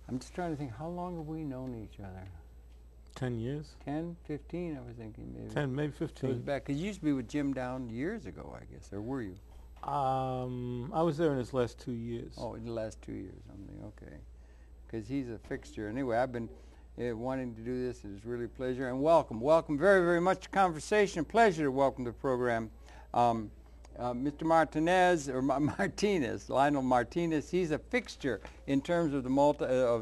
I'm just trying to think, how long have we known each other? 10 years? 10, 15, I was thinking maybe. 10, maybe So 15. it's back, because you used to be with Jim Down years ago, I guess, or were you? I was there in his last 2 years. Oh, in the last 2 years, something, okay. Because he's a fixture. Anyway, I've been wanting to do this. It's really a pleasure. And welcome very, very much to Conversation. Pleasure to welcome to the program Mr. Martinez, or Martinez, Lionel Martinez. He's a fixture in terms of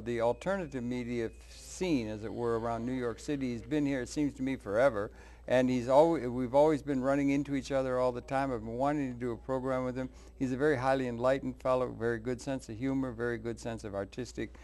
the alternative media scene, as it were, around New York City. He's been here, it seems to me, forever. And we've always been running into each other all the time. I've been wanting to do a program with him. He's a very highly enlightened fellow, very good sense of humor, very good sense of artistic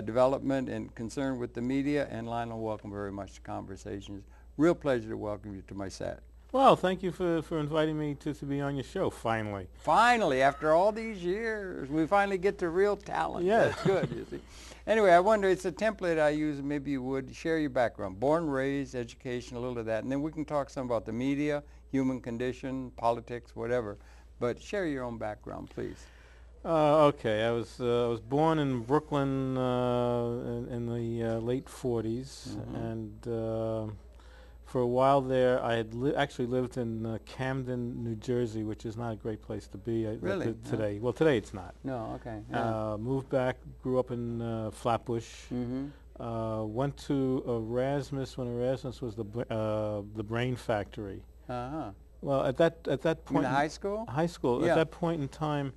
development and concern with the media. And Lionel, welcome very much to Conversations. Real pleasure to welcome you to my set. Well, thank you for inviting me to be on your show, finally. Finally, after all these years, we finally get to real talent. Yeah. That's good, you see. Anyway, I wonder, it's a template I use, maybe you would share your background, born, raised, education, a little of that, and then we can talk some about the media, human condition, politics, whatever. But share your own background, please. Okay, I was born in Brooklyn in the late 40s, and for a while there, I had actually lived in Camden, New Jersey, which is not a great place to be Really? today. Well, today it's not. No, okay. Yeah. Moved back, grew up in Flatbush. Went to Erasmus when Erasmus was the Brain Factory. Uh-huh. Well, at that You mean point, high school? high school. Yeah. At that point in time,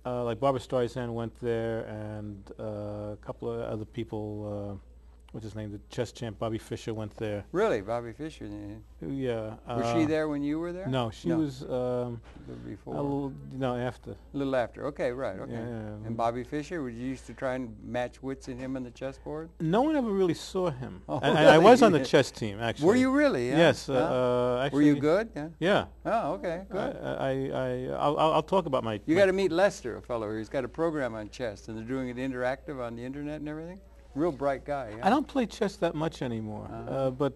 like Barbra Streisand went there, and a couple of other people. What's his name? The chess champ Bobby Fischer went there. Really, Bobby Fischer? Yeah. Was she there when you were there? No, she was. Before. No, after. A little after. Okay, right. Okay. Yeah. And Bobby Fischer, you used to try and match wits in him on the chessboard? No one ever really saw him. Oh, and really? I was on the chess team, actually. Were you really? Yeah. Yes. Were Actually. you good? Yeah. Yeah. Oh, okay, good. I'll talk about my. You got to meet Lester, a fellow. He's got a program on chess, and they're doing it interactive on the internet and everything. Real bright guy. Yeah? I don't play chess that much anymore, but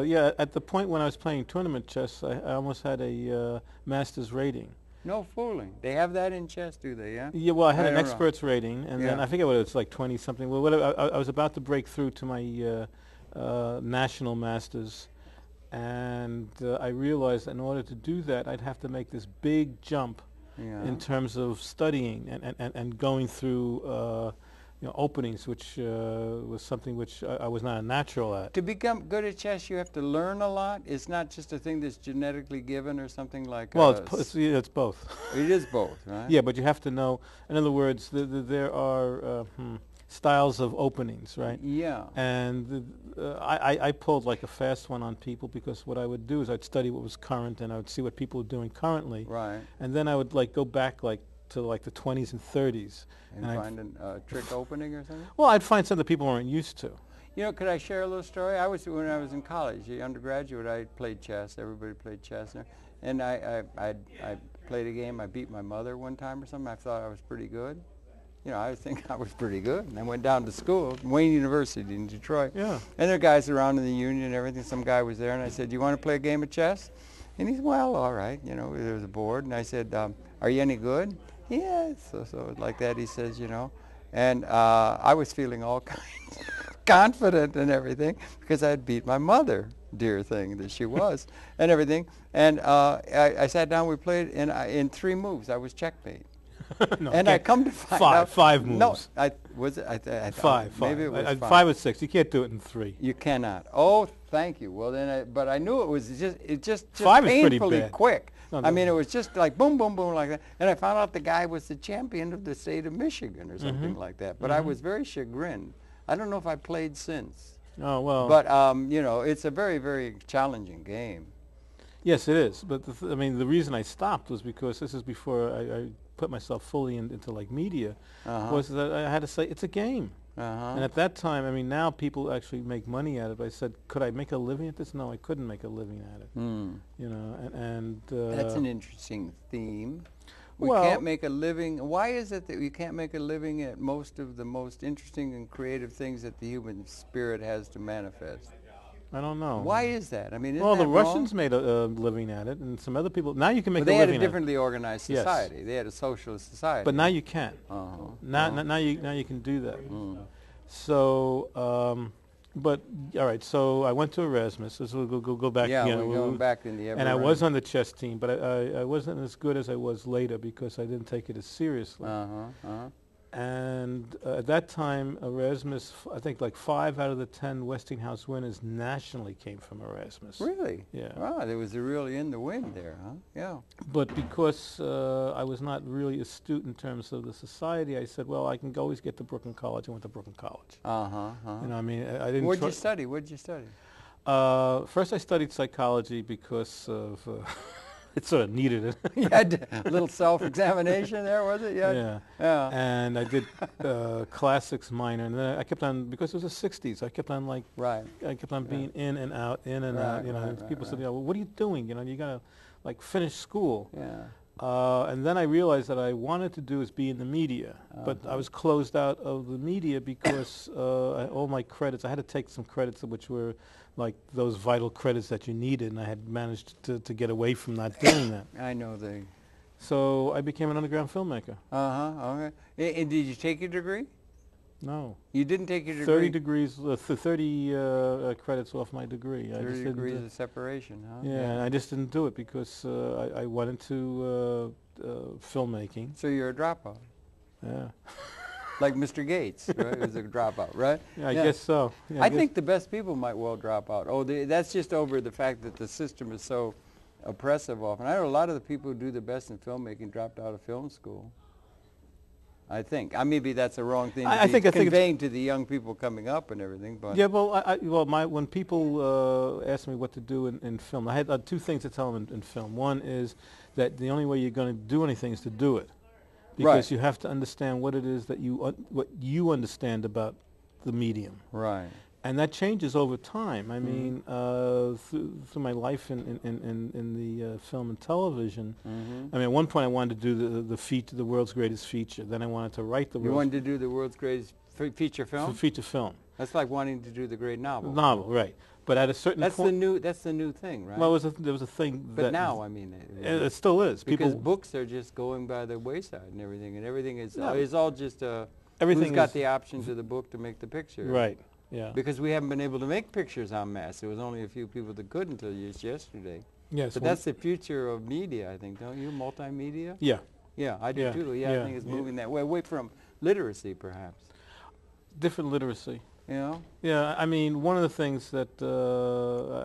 yeah, at the point when I was playing tournament chess, I almost had a master's rating. No fooling. They have that in chess, do they? Yeah. Yeah, well, I had an don't know. expert's rating, and then I forget what it's like 20 something. Well, whatever. I was about to break through to my national masters, and I realized in order to do that, I'd have to make this big jump in terms of studying and going through. Openings, which was something which I was not a natural at. To become good at chess, you have to learn a lot. It's not just a thing that's genetically given or something like. Well, it's both. It is both, right? Yeah, but you have to know. In other words, there are styles of openings, right? Yeah. And I pulled like a fast one on people, because what I would do is I'd study what was current, and I would see what people were doing currently. Right. And then I would go back to the 20s and 30s. And find a trick opening or something? Well, I'd find something that people weren't used to. You know, could I share a little story? When I was in college, undergraduate, I played chess. Everybody played chess. And I played a game. I beat my mother one time or something. I thought I was pretty good. I think I was pretty good. And I went down to school, Wayne University in Detroit. Yeah. And there are guys around in the union and everything. Some guy was there, and I said, "Do you want to play a game of chess?" And he said, "Well, all right." There was a board. And I said, "Are you any good?" Yes, so like that, he says, and I was feeling all kinds confident and everything, because I had beat my mother, dear thing that she was, and everything. And I sat down, we played, and in 3 moves, I was checkmate. No, and I come to find out. 5 moves. No, I thought maybe it was 5. 5 or 6. You can't do it in 3. You cannot. Oh, thank you. Well, then, but I knew it was just 5 is pretty painfully bad. quick. No, I mean, it was just like boom, boom, boom, like that. And I found out the guy was the champion of the state of Michigan or something like that. But I was very chagrined. I don't know if I played since. Oh, well. But, it's a very, very challenging game. Yes, it is. But, the reason I stopped was because this is before I put myself fully into media, was that I had to say, it's a game. And at that time, now people actually make money at it. But I said, could I make a living at this? No, I couldn't make a living at it. And that's an interesting theme. We Well, can't make a living. Why is it that you can't make a living at most of the most interesting and creative things that the human spirit has to manifest? I don't know. Why is that? I mean, isn't Well, the that wrong? Russians made a living at it, and some other people. Now you can make But they a had living a differently organized Yes. society. They had a socialist society. But now you can't. Uh-huh. Now you can do that. So, but all right. So I went to Erasmus. So we'll go back. Yeah, You we're know, going back in the ever and I was running. on the chess team, but I wasn't as good as I was later because I didn't take it as seriously. And at that time, Erasmus, I think like 5 out of the 10 Westinghouse winners nationally came from Erasmus. Really? Yeah. Wow, there was a really in the wind there, huh? Yeah. But because I was not really astute in terms of the society, I said, well, I can always get to Brooklyn College. I went to Brooklyn College. You know, I mean, I didn't. What'd you study? What'd you study? First, I studied psychology because of it sort of needed it. You had a little self-examination there, was it? Yeah. Yeah. And I did classics minor, and then I kept on, because it was the 60s, I kept on like, Right. I kept on being in and out, in and Right, out. You know, right, and right, people said, right. you know, well, what are you doing? You know, you gotta like finish school. Yeah. And then I realized that I wanted to do is be in the media, but I was closed out of the media because all my credits, I had to take some credits which were like those vital credits that you needed, and I had managed to get away from not doing that. I know the. So I became an underground filmmaker. Okay. And did you take your degree? No. You didn't take your degree. 30 degrees, 30 credits off my degree. 30 degrees of separation, huh? Yeah, and I just didn't do it because I went into filmmaking. So you're a dropout, Yeah. like Mr. Gates, right? He was a dropout, right? Yeah, I guess so. Yeah, I guess think the best people might well drop out. Oh, that's just over the fact that the system is so oppressive often. I know a lot of the people who do the best in filmmaking dropped out of film school. I think. Maybe that's a wrong thing to be conveying to the young people coming up and everything. But yeah, well, when people ask me what to do in film, I had 2 things to tell them in film. One is that the only way you're going to do anything is to do it, because you have to understand what it is that what you understand about the medium. Right. And that changes over time. I mean, through my life in the film and television, I mean, at one point I wanted to do the world's greatest feature. Then I wanted to write the. You wanted to do the world's greatest feature film. Feature film. That's like wanting to do the great novel. Novel, right? But at a certain point, that's the new thing, right? Well, there was a thing. But now, I mean, it still is. Because books are just going by the wayside and everything is No. is all just Everything who's got is the option to the book to make the picture. right. Yeah. Because we haven't been able to make pictures en masse. There was only a few people that could until just yesterday. Yes. But that's the future of media, I think, don't you? Multimedia? Yeah. Yeah, I do Yeah. too. Yeah, I think it's moving that way, away from literacy, perhaps. Different literacy. You know? Yeah, I mean, one of the things that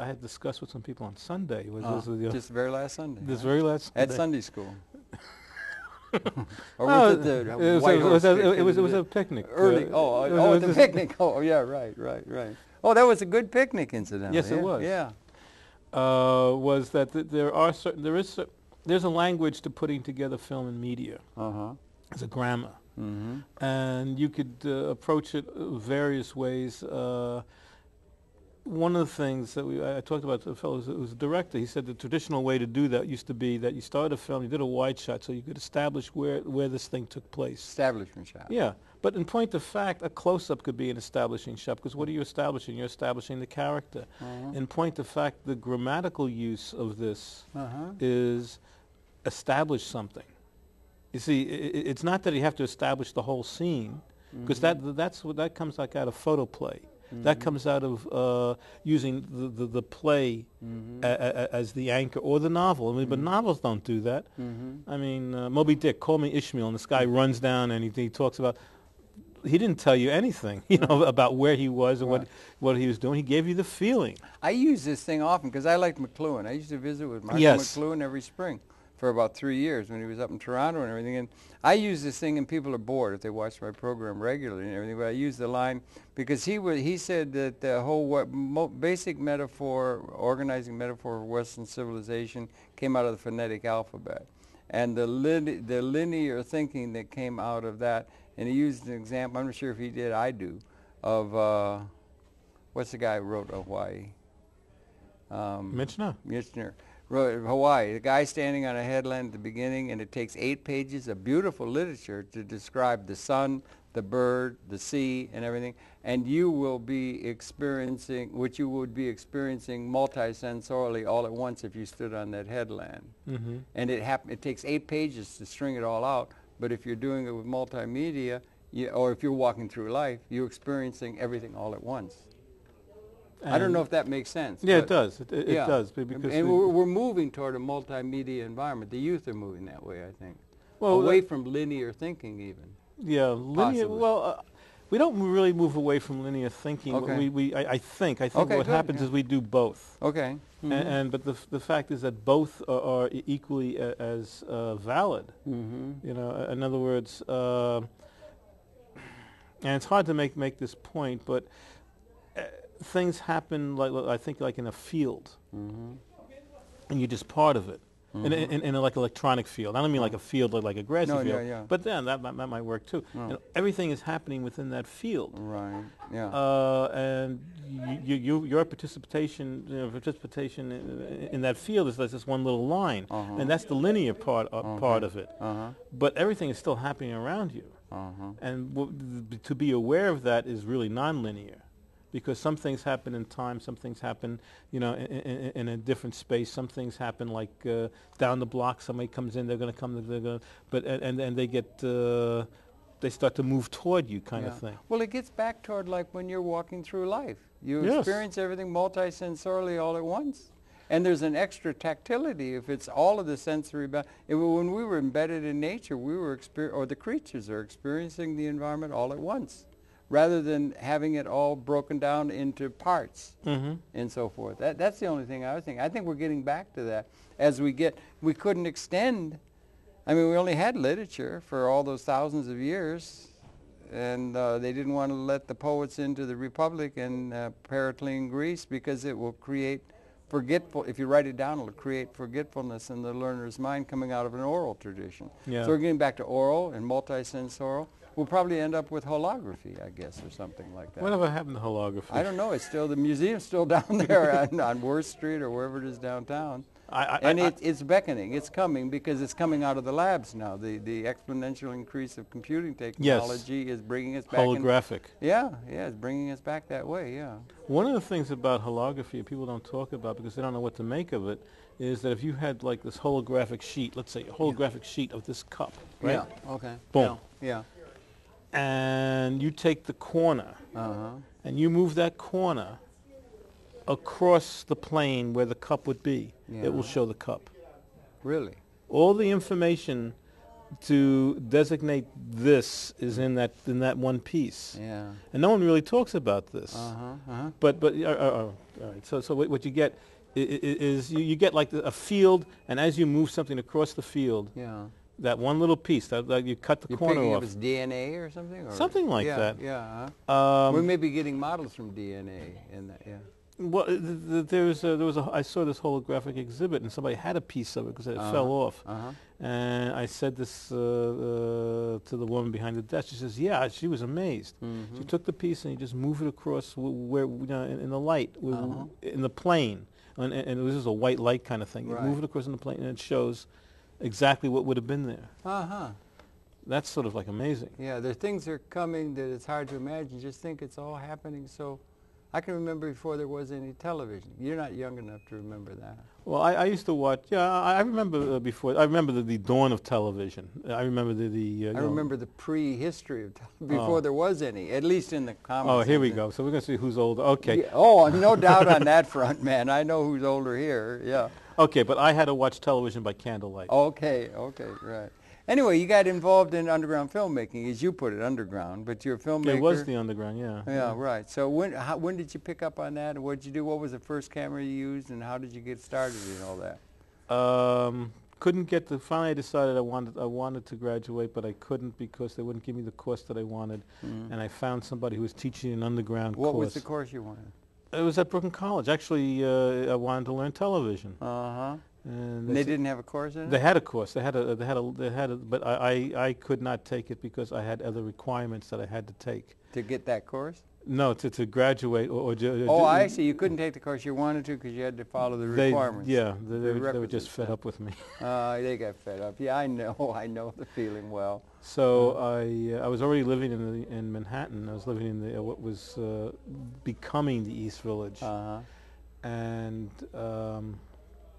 I had discussed with some people on Sunday was just the very last Sunday. this right? very last Sunday. At Sunday school. Or was it the White Horse? It was a picnic. Early. At the picnic. Oh, yeah, right. Oh, that was a good picnic, incidentally. Yes, it was. Yeah. Was that there's a language to putting together film and media. There's a grammar. And you could approach it various ways. One of the things that I talked about to the fellow who was a director, he said the traditional way to do that used to be that you started a film, you did a wide shot so you could establish where this thing took place. Establishment shot. Yeah, but in point of fact, a close-up could be an establishing shot, because what are you establishing? You're establishing the character. In point of fact, the grammatical use of this is establish something. You see, it's not that you have to establish the whole scene, because that comes like out of photoplay. That comes out of using the play as the anchor, or the novel. I mean, but novels don't do that. I mean, Moby Dick, Call Me Ishmael, and this guy runs down and he talks about. He didn't tell you anything, you know, about where he was and what he was doing. He gave you the feeling. I use this thing often because I like McLuhan. I used to visit with Michael McLuhan every spring for about 3 years when he was up in Toronto and everything. And I use this thing, and people are bored if they watch my program regularly and everything. But I use the line because he said that the whole basic metaphor, organizing metaphor of Western civilization came out of the phonetic alphabet, and the linear thinking that came out of that. And he used an example. I'm not sure if he did. I do. Of what's the guy who wrote Hawaii? Michener. Wrote Hawaii. The guy standing on a headland at the beginning, and it takes 8 pages of beautiful literature to describe the sun, the bird, the sea, and everything. And you will be experiencing what you would be experiencing multisensorially all at once if you stood on that headland. And it takes 8 pages to string it all out. But if you're doing it with multimedia, or if you're walking through life, you're experiencing everything all at once. And I don't know if that makes sense. Yeah, it does. It yeah. does. Because and we're moving toward a multimedia environment. The youth are moving that way, I think. Well, away from linear thinking even. Yeah, linear. Possibly. Well, we don't really move away from linear thinking. Okay. I think Okay, what good, happens yeah. is we do both. Okay. Mm-hmm. But the fact is that both are equally as valid. Mm-hmm. You know, in other words, and it's hard to make this point, but things happen I think like in a field, Mm-hmm. and you're just part of it. Mm-hmm. In a like electronic field. I don't mean like a field like a grassy No, field, yeah. but then that might work too. Oh. You know, everything is happening within that field. Right. Yeah. And your participation in that field is like this one little line, and that's the linear part of it. But everything is still happening around you, and to be aware of that is really nonlinear, because some things happen in time, some things happen, you know, in a different space. Some things happen like down the block. Somebody comes in, they're going to come, and they get. They start to move toward you, kind of thing. Well, it gets back toward like when you're walking through life. You Yes. experience everything multisensorially all at once. And there's an extra tactility if it's all of the sensory. When we were embedded in nature, we were or the creatures are experiencing the environment all at once, rather than having it all broken down into parts and so forth. That's the only thing I was thinking. I think we're getting back to that as we couldn't extend. I mean, we only had literature for all those thousands of years, and they didn't want to let the poets into the Republic in Periclean Greece because it will create if you write it down, it'll create forgetfulness in the learner's mind coming out of an oral tradition. Yeah. So we're getting back to oral and multisensorial. We'll probably end up with holography, I guess, or something like that. Whatever happened to holography? I don't know. It's still, the museum's still down there on Worth Street or wherever it is downtown. It's beckoning. It's coming because it's coming out of the labs now. The exponential increase of computing technology is bringing us back. Holographic. It's bringing us back that way, yeah. One of the things about holography people don't talk about because they don't know what to make of it is that if you had like this holographic sheet, let's say a holographic sheet of this cup, right? Yeah, okay. Boom. Yeah. And you take the corner and you move that corner across the plane where the cup would be. Yeah. It will show the cup. Really? All the information to designate this is in that one piece. Yeah. And no one really talks about this. But all right. So what you get is you get like a field, and as you move something across the field, that one little piece that you cut the corner picking off. up its DNA or something? Or Something like that. Yeah. We may be getting models from DNA in that. Yeah. Well, I saw this holographic exhibit, and somebody had a piece of it because it fell off. And I said this to the woman behind the desk. She says, "Yeah." She was amazed. She took the piece and you just move it across where in the light, in the plane, and it was just a white light kind of thing. You move it across in the plane, and it shows exactly what would have been there. That's sort of like amazing. Yeah, there are things that are coming that it's hard to imagine. Just think it's all happening so. I can remember before there was any television. You're not young enough to remember that. Well, I used to watch. Yeah, I remember before. I remember the dawn of television. I rember I remember the prehistory of before there was any, at least in the comics. Oh, here we go. So we're going to see who's older. Okay. Yeah, oh, no doubt on that front, man. I know who's older here. Yeah. Okay, but I had to watch television by candlelight. Okay, right. Anyway, you got involved in underground filmmaking, as you put it, underground, but you're a filmmaker. It was the underground, yeah. Yeah, right. So when did you pick up on that, and what did you do? What was the first camera you used, and how did you get started and all that? Couldn't get finally I decided I wanted to graduate, but I couldn't because they wouldn't give me the course that I wanted. And I found somebody who was teaching an underground course. What was the course you wanted? It was at Brooklyn College. Actually, I wanted to learn television. And they didn't have a course in it? They had a course. They had a, but I could not take it because I had other requirements that I had to take. To get that course? No, to graduate or I see. You couldn't take the course you wanted to because you had to follow the requirements. They were just fed up with me. They got fed up. Yeah, I know the feeling well. So I was already living in Manhattan. I was living in what was becoming the East Village, and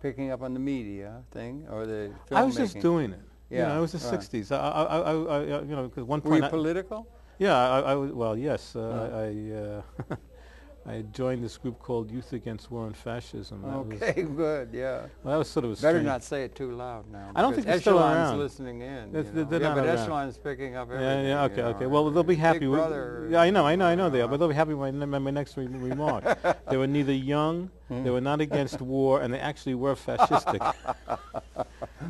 picking up on the media thing or the filmmaking. I was just doing it. Yeah, it was the '60s. I because one point. Were you political? Yeah, well, yes. I joined this group called Youth Against War and Fascism. That Okay, good, yeah. Well, that was sort of a Better strange. not say it too loud now. I don't think they're still Echelon's around. listening in. They're Yeah, not but around. Echelon's picking up Yeah, everything. yeah, okay, you know, okay. Well, they'll be happy. Big Brother. Yeah, I know they are, but they'll be happy with my next remark. They were neither young, they were not against war, and they actually were fascistic.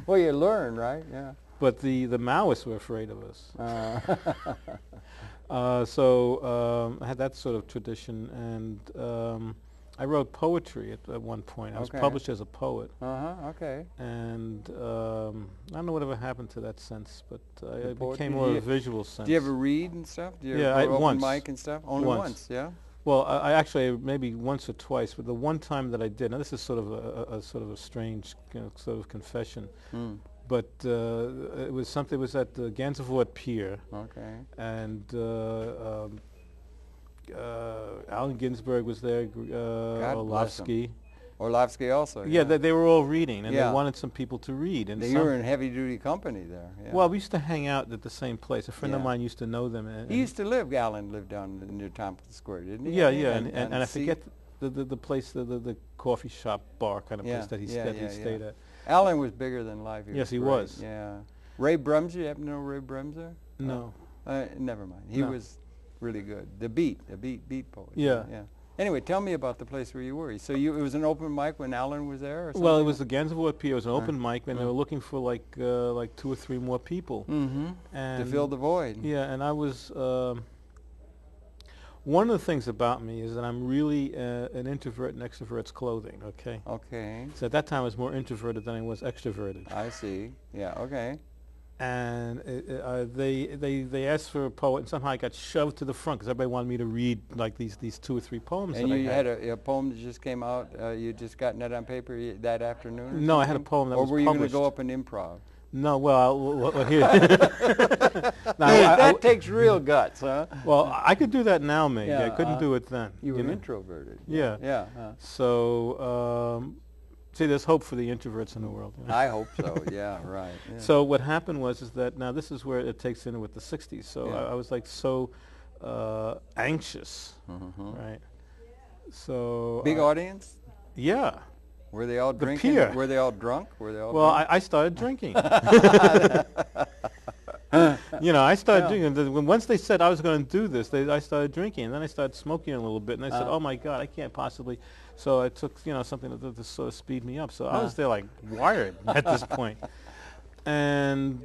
Well, you learn, right? Yeah. But the Maoists were afraid of us. So I had that sort of tradition, and I wrote poetry at one point. I was published as a poet. Okay. And I don't know whatever happened to that sense, but I became Do more you- a visual sense. Do you ever read and stuff? Do you Yeah, ever go open once. mic and stuff? Only once, yeah? Well, I actually maybe once or twice, but the one time that I did, now this is sort of a sort of a strange sort of confession, but it was something. It was at the Gansevoort Pier, Okay. and Allen Ginsberg was there, Orlovsky. Orlovsky also. Yeah, they were all reading, and Yeah. they wanted some people to read. And You were in heavy-duty company there. Yeah. well, we used to hang out at the same place. A friend of Yeah. mine used to know them. And He used to live, Allen lived down near Tompkins Square, didn't he? yeah, I think? yeah, and I forget the place, the coffee shop, bar kind of Yeah, place that he yeah, stayed at. Allen was bigger than life. Yes, he great. was. Yeah. Ray Brumser, you happen to know Ray Brumser? No. Never mind. He No. was really good. The beat poet. Yeah. Yeah. Anyway, tell me about the place where you were. So it was an open mic when Allen was there, or something? Well, it was the Gansevoort Pier. It was an open mic, and they were looking for like 2 or 3 more people. to And fill the void. yeah, and I was. One of the things about me is that I'm really an introvert in extrovert's clothing. Okay. Okay. So at that time, I was more introverted than I was extroverted. I see. Yeah. Okay. And they asked for a poet, and somehow I got shoved to the front because everybody wanted me to read like these 2 or 3 poems. And that you I had a poem that just came out. You just gotten that on paper that afternoon? Or No, I had a something? poem that or was were you going to published. go up and improv? No, well here. Now, That takes real guts, huh? well, I could do that now, maybe. I Yeah, couldn't do it then. You were know? introverted. Yeah. Yeah. So, see, there's hope for the introverts in the world. You know? I hope so. Yeah. Right. Yeah. So what happened was that now this is where it takes in with the 60s. So Yeah. I was like so anxious, right? So Big audience? yeah. Were they all drinking? pier. Were they all drunk? Were they all? Well, drunk? I started drinking. You know, I started drinking. Once they said I was going to do this, I started drinking, and then I started smoking a little bit, and I said, "Oh my God, I can't possibly." So I took, something to sort of speed me up. So I was there like wired at this point. And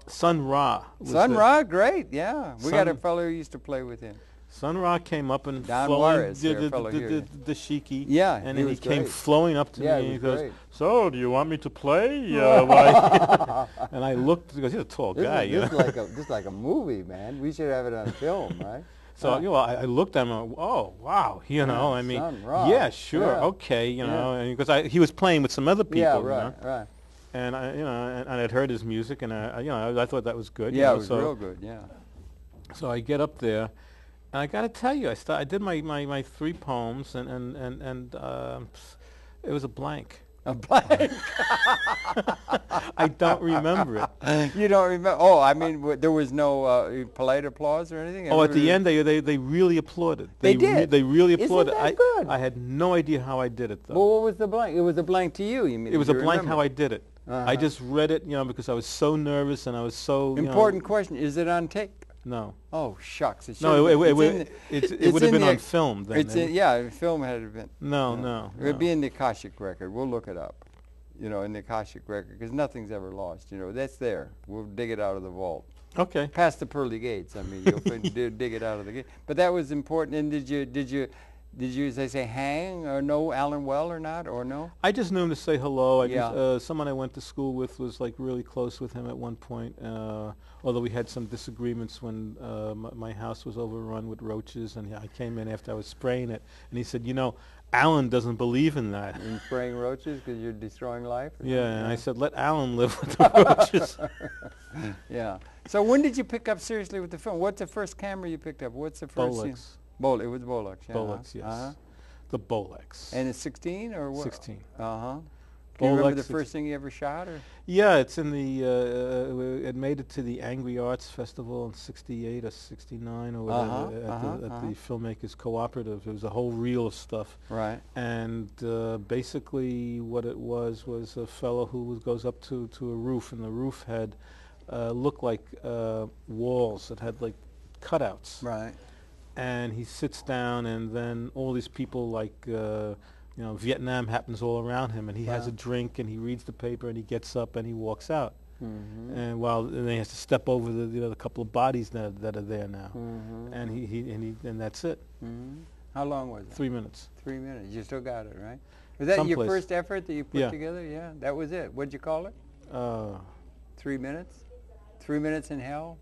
Sun Ra. Sun Ra, great. Yeah, we got a Sun- fellow who used to play with him. Sun Ra came up and Don flowing Juarez, their fellow here. the shiki. Yeah, and he then he was came great. flowing up to Yeah, me he and he was goes, great. "So, do you want me to play?" Why? And I looked because he's a tall guy. This is like a movie, man. We should have it on film, right? So I looked at him. Oh wow, I mean, Sun Ra. yeah, sure, Yeah. okay, and because he was playing with some other people. Yeah, you know? right. And and I'd heard his music, and I thought that was good. Yeah, it was real good. Yeah. So I get up there, and I got to tell you, I did my 3 poems, and it was a blank. A blank. I don't remember it. You don't remember? Oh, I mean, there was no polite applause or anything. Oh, at the end they really applauded. They did? They really Isn't applauded. that good? I had no idea how I did it though. Well, what was the blank? It was a blank to you. You mean? It was you a blank remember? how I did it. I just read it, because I was so nervous and I was so Important question: is it on tape? No. Oh shucks! It No, should've it been. would have been on film then. Yeah, film had it been. No. It would be in the Akashic record. We'll look it up. In the Akashic record, because nothing's ever lost. That's there. We'll dig it out of the vault. Okay. Past the pearly gates. I mean, you'll dig it out of the gate. But that was important. And did you as they say hang or know Alan well or not or no? I just knew him to say hello. Yeah. Someone I went to school with was like really close with him at one point. Although we had some disagreements when my house was overrun with roaches, and I came in after I was spraying it, and he said, Alan doesn't believe in that. In spraying roaches because you're destroying life? Or Yeah, something? and I said, let Alan live with the roaches. Yeah. So when did you pick up seriously with the film? What's the first camera you picked up? What's the first? Bolex. It was Bolex. Yeah. Bolex, yes. The Bolex. And it's 16 or what? 16. Uh-huh. Do you remember the Bolex, first thing you ever shot? Or? yeah, it's in the. It made it to the Angry Arts Festival in '68 or '69 or whatever at the Filmmakers Cooperative. It was a whole reel of stuff. Right. And basically, what it was a fellow who goes up to a roof, and the roof had looked like walls that had like cutouts. Right. And he sits down, and then all these people like. Vietnam happens all around him, and he has a drink, and he reads the paper, and he gets up, and he walks out. And then he has to step over the couple of bodies that are there now, and that's it. How long was it? 3 minutes. 3 minutes. You still got it, right? Was that your first effort that you put together? Yeah, that was it. What'd you call it? 3 minutes. 3 minutes in hell.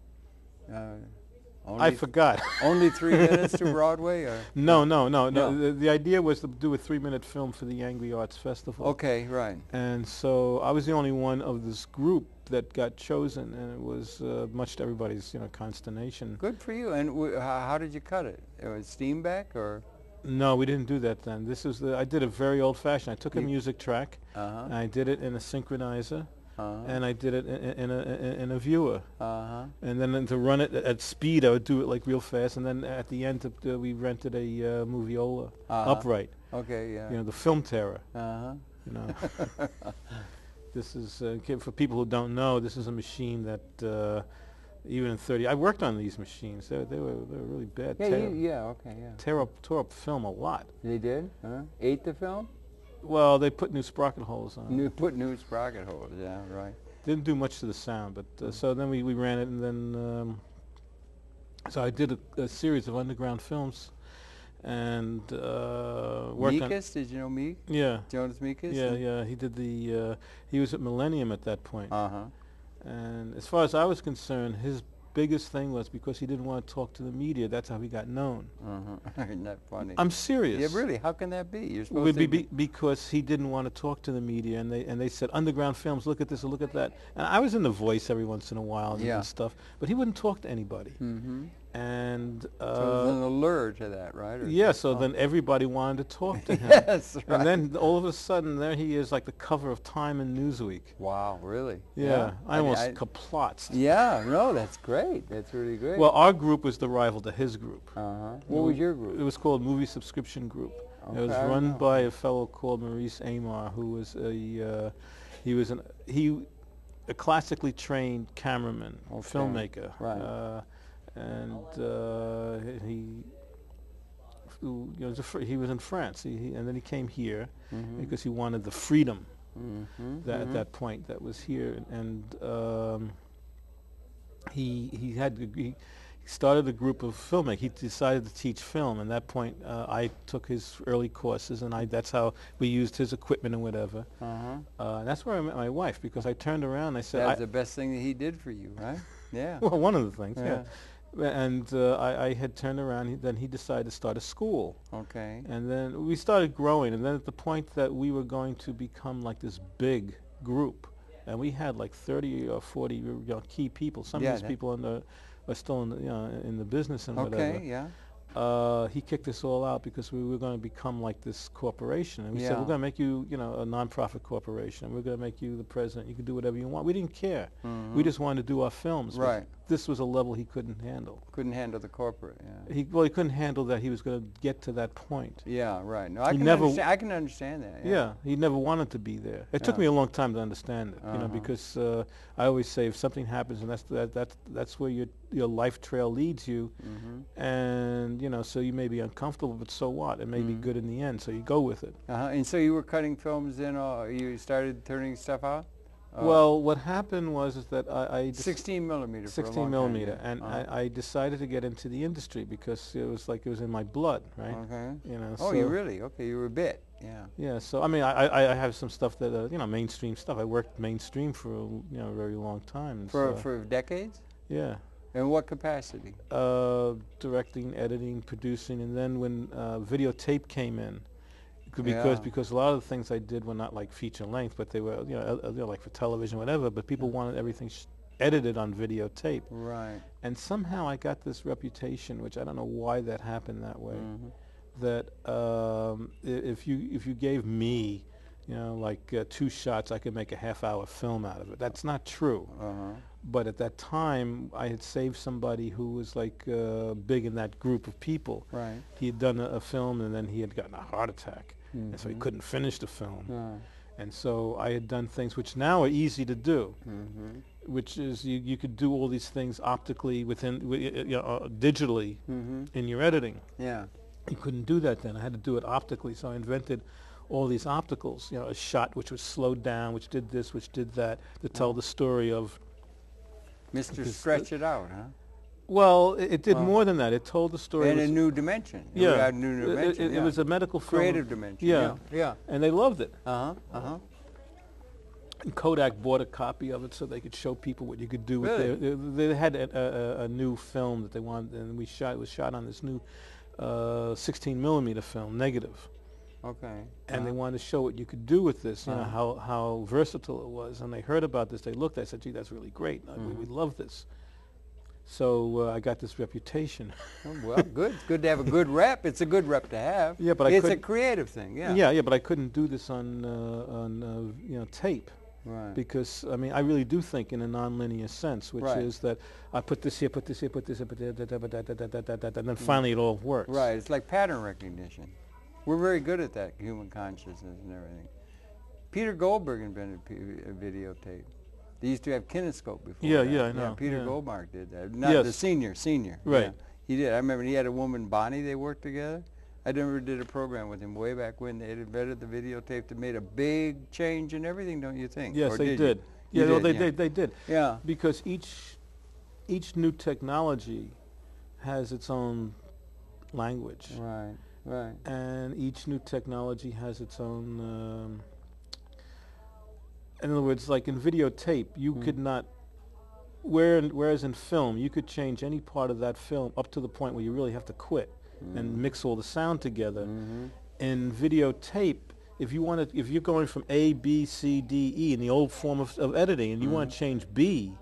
I forgot. Only 3 minutes to Broadway? Or? No. The idea was to do a 3-minute film for the Angry Arts Festival. Okay, right. And so I was the only one of this group that got chosen, and it was much to everybody's consternation. Good for you. And how did you cut it? It was steam back or? No, we didn't do that then. This was I did it very old-fashioned. I took a music track, and I did it in a synchronizer. And I did it in a viewer, and then to run it at speed, I would do it like real fast, and then at the end, we rented a moviola upright. Okay, yeah. The film terror. This is for people who don't know. This is a machine that even in 30, I worked on these machines. They were really bad. Yeah, Tore up film a lot. They did? Ate the film? Well, they put new sprocket holes on. Put new sprocket holes, yeah, right. Didn't do much to the sound, but so then we ran it, and then so I did a series of underground films, and worked Meekus, did you know Meek? Yeah. Jonas Meekus? Yeah. He did he was at Millennium at that point. And as far as I was concerned, his biggest thing was because he didn't want to talk to the media. That's how he got known. Isn't that funny? I'm serious. Yeah, really. How can that be? You're supposed to because he didn't want to talk to the media, and they said underground films. Look at this, or look at that. And I was in The Voice every once in a while and stuff, but he wouldn't talk to anybody. And so it was an allure to that, right? Or so then everybody wanted to talk to him. Yes, right. And then all of a sudden, there he is, like the cover of Time and Newsweek. Wow, really? Yeah, I almost kaplotzed. Yeah, no, that's great. That's really great. Well, our group was the rival to his group. What was your group? It was called Movie Subscription Group. Okay, it was run by a fellow called Maurice Amar, who was a classically trained cameraman, filmmaker. Right. And he was in France, and then he came here because he wanted the freedom at that point that was here, and he started a group of filmmakers. He decided to teach film, and at that point I took his early courses, and that's how we used his equipment and whatever. And that's where I met my wife, because I turned around and I said, that's the best thing that he did for you, right? Yeah. Well, one of the things, yeah. And I had turned around, then he decided to start a school. Okay. And then we started growing, and then at the point that we were going to become like this big group, and we had like 30 or 40 key people. Some of these people are still in the business and whatever. Okay, yeah. He kicked us all out because we were going to become like this corporation, and we said, we're going to make you, a nonprofit corporation, and we're going to make you the president. You can do whatever you want. We didn't care. We just wanted to do our films. Right. This was a level he couldn't handle. Couldn't handle the corporate. Yeah. He couldn't handle that he was going to get to that point. Yeah, right. No, I can understand that. Yeah, he never wanted to be there. It took me a long time to understand it, because I always say if something happens, and that's where your life trail leads you, and so you may be uncomfortable, but so what? It may be good in the end, so you go with it. And so you were cutting films in, you started turning stuff out? Well, what happened was that I 16 millimeter. 16 millimeter, and I decided to get into the industry because it was in my blood, right? Okay. So you really? Okay, you were bit. Yeah. Yeah. So I mean, I have some stuff that mainstream stuff. I worked mainstream for a very long time. For decades. Yeah. In what capacity? Directing, editing, producing, and then when videotape came in. Because a lot of the things I did were not like feature length, but they were like for television, whatever. But people wanted everything edited on videotape. Right. And somehow I got this reputation, which I don't know why that happened that way. That if you gave me, You know, like 2 shots, I could make a half-hour film out of it. That's not true. But at that time, I had saved somebody who was like big in that group of people. Right. He had done a film, and then he had gotten a heart attack, and so he couldn't finish the film. And so I had done things which now are easy to do, which is you could do all these things optically digitally in your editing. Yeah. You couldn't do that then. I had to do it optically, so I invented all these opticals, you know, a shot which was slowed down, which did this, which did that, to tell the story of... Mr. Stretch It Out, huh? Well, it did more than that. It told the story... In a new dimension. Yeah. A new dimension, It was a medical film. Creative dimension. Yeah. Yeah. And they loved it. Uh-huh. And Kodak bought a copy of it so they could show people what you could do with it. They had a new film that they wanted, and it was shot on this new 16mm film, negative. Okay. And they wanted to show what you could do with this, you know, how versatile it was. And they heard about this. They looked. I said, "Gee, that's really great. We love this." So I got this reputation. Oh, well, good. It's good to have a good rep. It's a good rep to have. Yeah, but it's a creative thing. Yeah. Yeah, but I couldn't do this on you know, tape. Right. Because I mean, I really do think in a nonlinear sense, which is that I put this here, put this here, put this here, and then finally it all works. Right. It's like pattern recognition. We're very good at that, human consciousness and everything. Peter Goldberg invented a videotape. They used to have kinescope before. Yeah, that. yeah, I know. Yeah, Peter yeah. Goldberg did that. Not the senior. Right. Yeah. He did. I remember he had a woman, Bonnie, they worked together. I never did a program with him way back when they had invented the videotape that made a big change in everything, don't you think? Yes, or they did. did. You Yeah, well, did, they did. Yeah. Because each new technology has its own language. Right. Right. And each new technology has its own, in other words, like in videotape, you could not, whereas in film, you could change any part of that film up to the point where you really have to quit and mix all the sound together. In videotape, if you're going from A, B, C, D, E in the old form of editing, and you want to change B,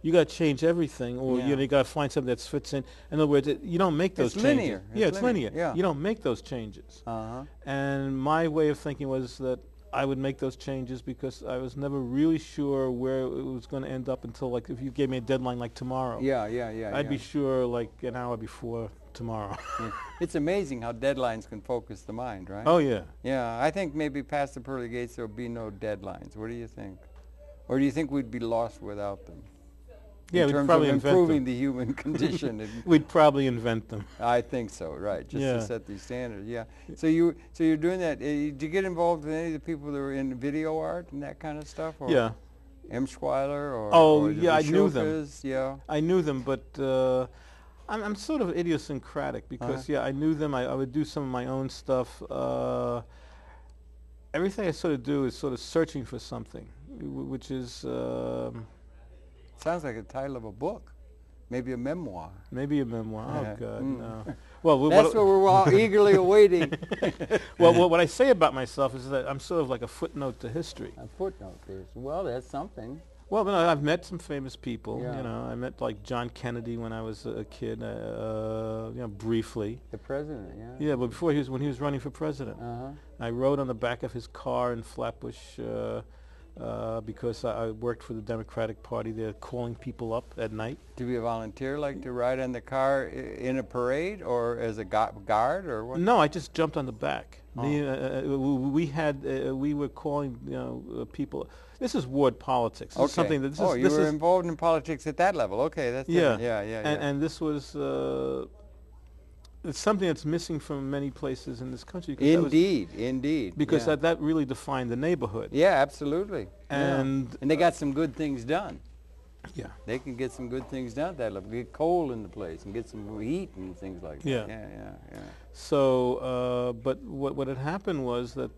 you got to change everything, or you got to find something that fits in. In other words, you don't make those changes. Linear. It's linear. Yeah. You don't make those changes. And my way of thinking was that I would make those changes because I was never really sure where it was going to end up until, like, if you gave me a deadline like tomorrow. I'd be sure like an hour before tomorrow. It's amazing how deadlines can focus the mind, right? Oh, yeah. Yeah, I think maybe past the pearly gates there will be no deadlines. What do you think? Or do you think we'd be lost without them? Yeah, we'd probably invent them. In terms of improving the human condition. We'd probably invent them. I think so, right, just to set these standards, yeah. So you're doing that. Did you get involved with any of the people that were in video art and that kind of stuff? Or Yeah. M. Schuyler or... Oh, or yeah, I knew them. Chopras? Yeah. I knew them, but I'm sort of idiosyncratic because, I knew them. I would do some of my own stuff. Everything I sort of do is sort of searching for something, which is... Sounds like the title of a book. Maybe a memoir. Maybe a memoir. Oh, God, no. Well, that's what we're all eagerly awaiting. Well, what I say about myself is that I'm sort of like a footnote to history. A footnote to history. Well, that's something. Well, no, I've met some famous people. You know, I met like John Kennedy when I was a kid. You know, briefly. The president, yeah. Yeah, but before when he was running for president, I rode on the back of his car in Flatbush because I worked for the Democratic Party. They're calling people up at night. To be a volunteer, like to ride in the car in a parade or as a guard or what? No, I just jumped on the back. We were calling people. This is ward politics. This is something that you were involved in politics at that level. Okay, that's different. Yeah. And this was it's something that's missing from many places in this country. Indeed. Because that really defined the neighborhood. Yeah, absolutely. And they got some good things done. Yeah. They can get some good things done at that level. Get coal in the place and get some heat and things like that. Yeah. So, but what had happened was that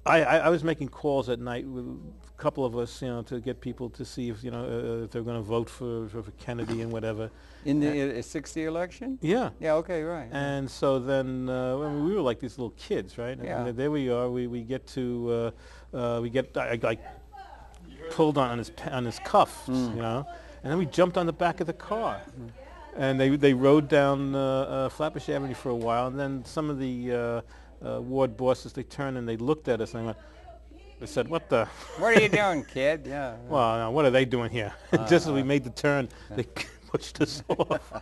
I was making calls at night with a couple of us, to get people to see if if they're going to vote for Kennedy and whatever. In the '60 election? Yeah. Yeah. Okay. Right. And so then we were like these little kids, right? Yeah. And there we are. We get to I pulled on his cuffs, and then we jumped on the back of the car. And they rode down Flatbush Avenue for a while, and then some of the ward bosses, they turned and they looked at us and they said, "What the?" What are you doing, kid? Yeah. Well, now, what are they doing here? Just as we made the turn, they pushed us off.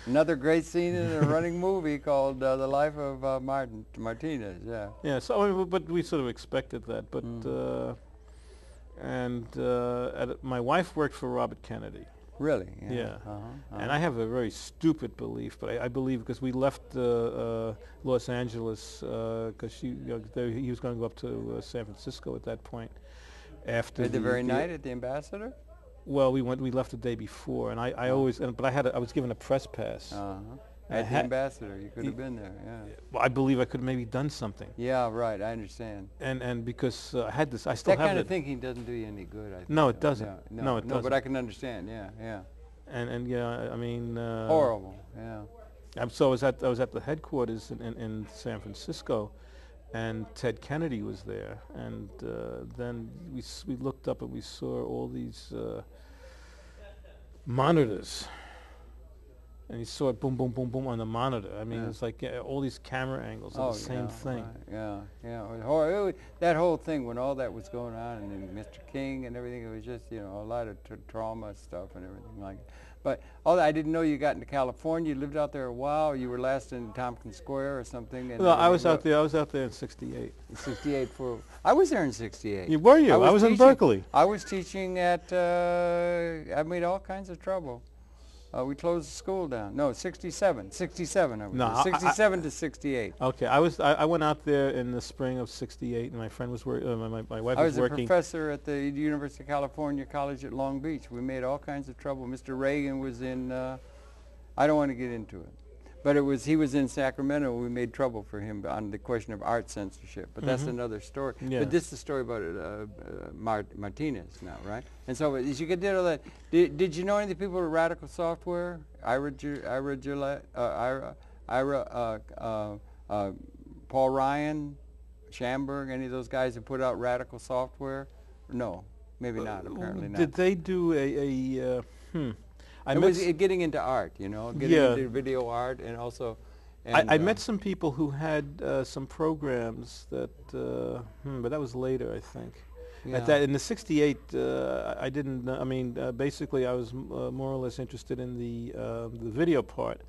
Another great scene in a running movie called The Life of Martinez. Yeah. Yeah. So, I mean, but we sort of expected that. But my wife worked for Robert Kennedy. Really? Yeah. And I have a very stupid belief, but I believe because we left Los Angeles because he was going to go up to San Francisco at that point. After the very night at the Ambassador? Well, we left the day before, and I always, but I was given a press pass. At the Ambassador, you could have been there. Yeah. Well, I believe I could have maybe done something. Yeah, right. I understand. And because I had this, I still have that kind it. of thinking doesn't do you any good. I think. No, it doesn't. Yeah. No, it doesn't. No, but I can understand. Yeah, yeah. And yeah, I mean. Horrible. Yeah. So I was at the headquarters in San Francisco, and Ted Kennedy was there, and then we looked up and we saw all these monitors. And you saw it boom, boom, boom, boom on the monitor. I mean, it's like all these camera angles of the same thing. Right. Yeah. It was that whole thing when all that was going on, and then Mr. King and everything, it was just, a lot of trauma stuff and everything like that. But I didn't know you got into California. You lived out there a while. You were last in Tompkins Square or something. And well, I was out there in '68. '68 I was there in '68. You were you? I was in Berkeley. I was teaching at. I made all kinds of trouble. We closed the school down. No, 67. 67 I was there. 67 to 68. Okay, I went out there in the spring of '68, and my friend was working. My wife was working. I was a professor at the University of California College at Long Beach. We made all kinds of trouble. Mr. Reagan was in. I don't want to get into it, but he was in Sacramento. We made trouble for him on the question of art censorship. But that's another story. Yeah. But this is the story about Martinez now, right? And so as you get all that, did you know any of the people at Radical Software? Paul Ryan, Schamberg, any of those guys who put out Radical Software? No, maybe not. Apparently not. Did they do It was getting into art, getting into video art, and also. And I met some people who had some programs that, but that was later, I think. Yeah. In the '68, I didn't. I mean, basically, I was more or less interested in the video part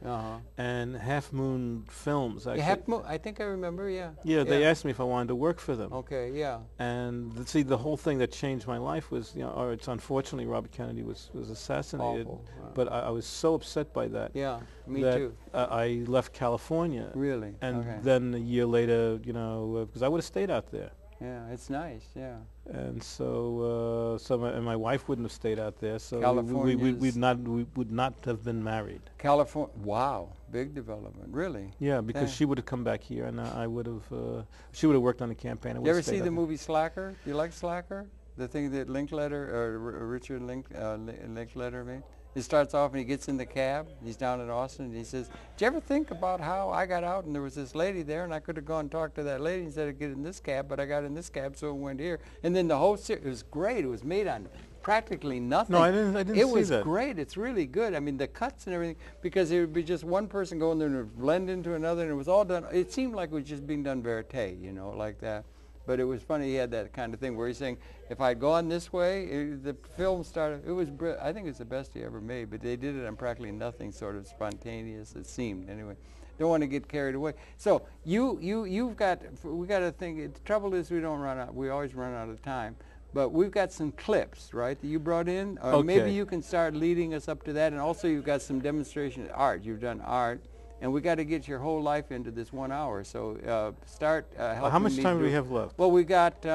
and Half Moon Films. Actually. Half Moon. I think I remember. Yeah. Yeah. They asked me if I wanted to work for them. Okay. Yeah. And see, the whole thing that changed my life was, or it's unfortunately Robert Kennedy was assassinated. Awful. Wow. But I was so upset by that. Yeah. Me that, too. I left California. Really. And then a year later, because I would have stayed out there. Yeah, it's nice. Yeah. And so, my wife wouldn't have stayed out there. So we would not have been married. California. Wow, big development, really. Yeah, because she would have come back here, and I would have. She would have worked on the campaign. You ever see the movie Slacker? Do you like Slacker? The thing that Richard Linklater made. It starts off and he gets in the cab. He's down in Austin and he says, "Did you ever think about how I got out and there was this lady there and I could have gone and talked to that lady instead of getting in this cab, but I got in this cab, so it went here." And then the whole series, it was great. It was made on practically nothing. No, I didn't see that. It was great. It's really good. I mean, the cuts and everything, because it would be just one person going there and it would blend into another, and it was all done. It seemed like it was just being done verite, like that. But it was funny. He had that kind of thing where he's saying, if I'd gone this way, the film started. It was. I think it's the best he ever made. But they did it on practically nothing, sort of spontaneous. It seemed anyway. Don't want to get carried away. So you've got. We got to think. The trouble is we don't run out. We always run out of time. But we've got some clips, right, that you brought in. Maybe you can start leading us up to that. And also you've got some demonstration of art. You've done art. And we got to get your whole life into this 1 hour. So start helping how much me time do we have left? Well, we got,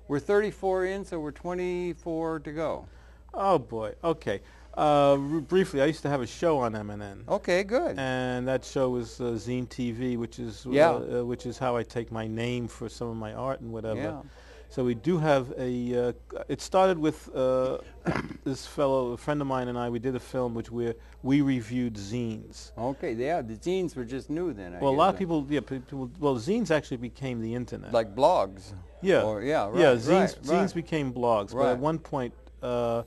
we're 34 in, so we're 24 to go. Oh, boy. Okay. Briefly, I used to have a show on MNN. Okay, good. And that show was Zine TV, which is how I take my name for some of my art and whatever. Yeah. So we do have a. It started with this fellow, a friend of mine, and I. We did a film which we reviewed zines. Okay, yeah, the zines were just new then. Well, a lot of people, well, zines actually became the internet. Like blogs. Yeah. Right. Yeah, zines became blogs, but at one point, and a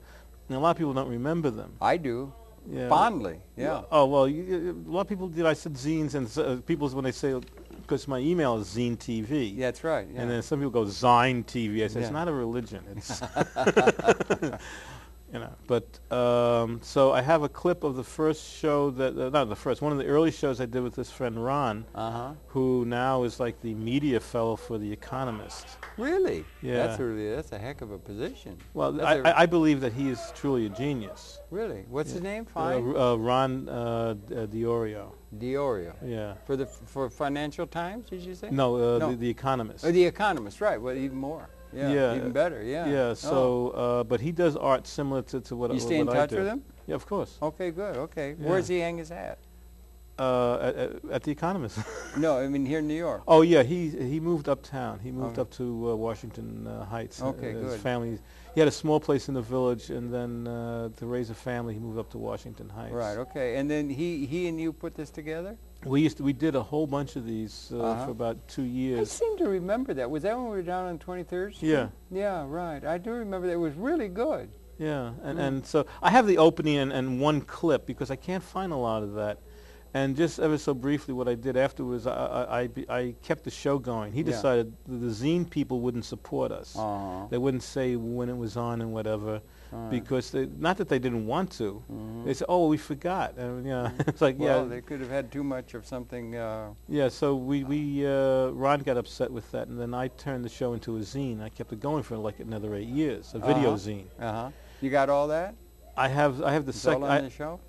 lot of people don't remember them. I do. Yeah. Fondly, yeah. Oh, well, a lot of people did. I said zines, and people, when they say, because my email is Zine TV. Yeah, that's right. Yeah. And then some people go Zine TV. I say, Yeah. it's not a religion. It's, you know. But, so I have a clip of the first show that, not the first, one of the early shows I did with this friend Ron, who now is like the media fellow for The Economist. Really? Yeah. That's a heck of a position. Well, I believe that he is truly a genius. Really? What's his name? Fine? Ron Diorio. Diorio. Yeah. For Financial Times, did you say? No, No. The Economist. Oh, The Economist, right. Well, even more. Yeah. Even better, yeah. Yeah, so, but he does art similar to what I do. You stay in touch with him? Yeah, of course. Okay, good, okay. Yeah. Where does he hang his hat? At The Economist. No, I mean here in New York. Oh, yeah, he moved uptown. He moved up to Washington Heights. Okay, His good. family, he had a small place in the village, and then to raise a family, he moved up to Washington Heights. Right, okay. And then he and you put this together? We did a whole bunch of these for about 2 I years. seem to remember that. Was that when we were down on 23rd Street? Yeah. Yeah, right. I do remember that. It was really good. Yeah, and so I have the opening and one clip because I can't find a lot of that. And just ever so briefly, what I did afterwards, I kept the show going. He decided the zine people wouldn't support us. They wouldn't say when it was on and whatever, because not that they didn't want to. They said, "Oh, we forgot." And, you know, it's like, Well, they could have had too much of something. Yeah, so Ron got upset with that, and then I turned the show into a zine. I kept it going for like another 8 years, a video zine. You got all that? I have the It's all on the show?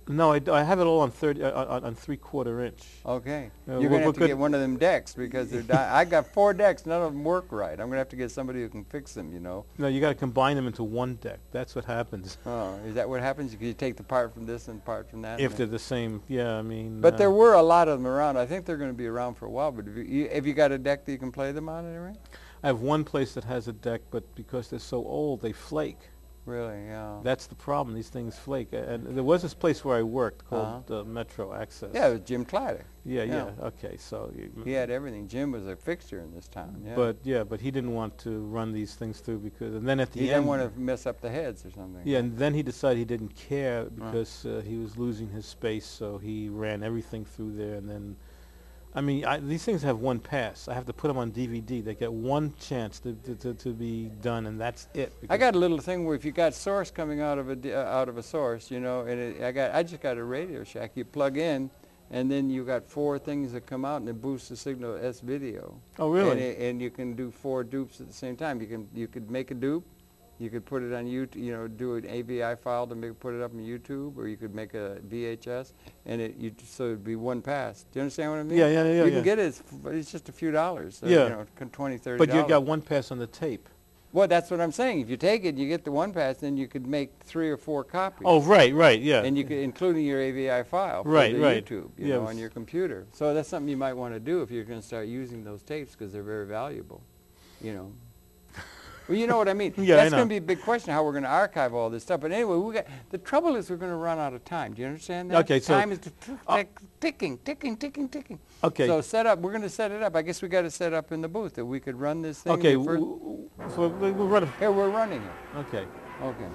No, I have it all on 3/4 inch. Okay. You're going to have to get one of them decks because they're I got 4 decks. None of them work right. I'm going to have to get somebody who can fix them, you know. No, you got to combine them into one deck. That's what happens. Oh, is that what happens? You take the part from this and part from that? If they're the same, yeah, I mean. But there were a lot of them around. I think they're going to be around for a while. But have you got a deck that you can play them on anyway? I have one place that has a deck, but because they're so old, they flake. Really, yeah. That's the problem. These things flake. And there was this place where I worked called Metro Access. Yeah, it was Jim Claddick. Yeah. Okay, so he had everything. Jim was a fixture in this town. Yeah. But he didn't want to run these things through because, and then at the end, he end, didn't want to mess up the heads or something. Yeah, and then he decided he didn't care because he was losing his space, so he ran everything through there, and then. I mean, these things have one pass. I have to put them on DVD. They get one chance to be done, and that's it. I got a little thing where if you got source coming out of a source, you know, and I just got a Radio Shack. You plug in, and then you got 4 things that come out, and it boosts the signal to S video. Oh, really? And you can do 4 dupes at the same time. You could make a dupe. You could put it on YouTube, you know, do an AVI file to put it up on YouTube, or you could make a VHS, and so it'd be one pass. Do you understand what I mean? Yeah. You can get it. It's just a few dollars. So, yeah. You know, $20, $30. But you got one pass on the tape. Well, that's what I'm saying. If you take it, you get the one pass, then you could make 3 or 4 copies. Oh, right, yeah. And you could, including your AVI file for right. YouTube, you know, on your computer. So that's something you might want to do if you're going to start using those tapes because they're very valuable, you know. Well, you know what I mean. Yeah, that's going to be a big question how we're going to archive all this stuff. But anyway, the trouble is we're going to run out of time. Do you understand that? Okay, so time is ticking. Okay. So set up. We're going to set it up. I guess we got to set up in the booth that we could run this thing. Okay. We'll run it. Here we're running it. Okay. Okay.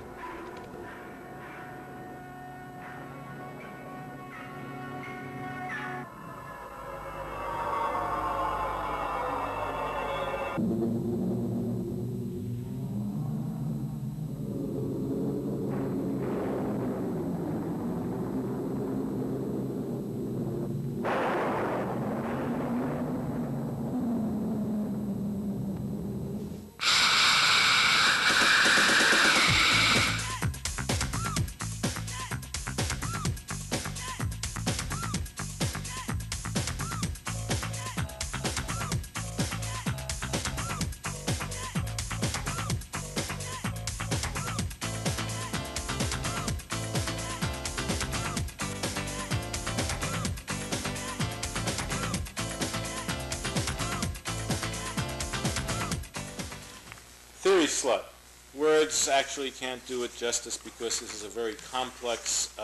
Theory slut. Words actually can't do it justice because this is a very complex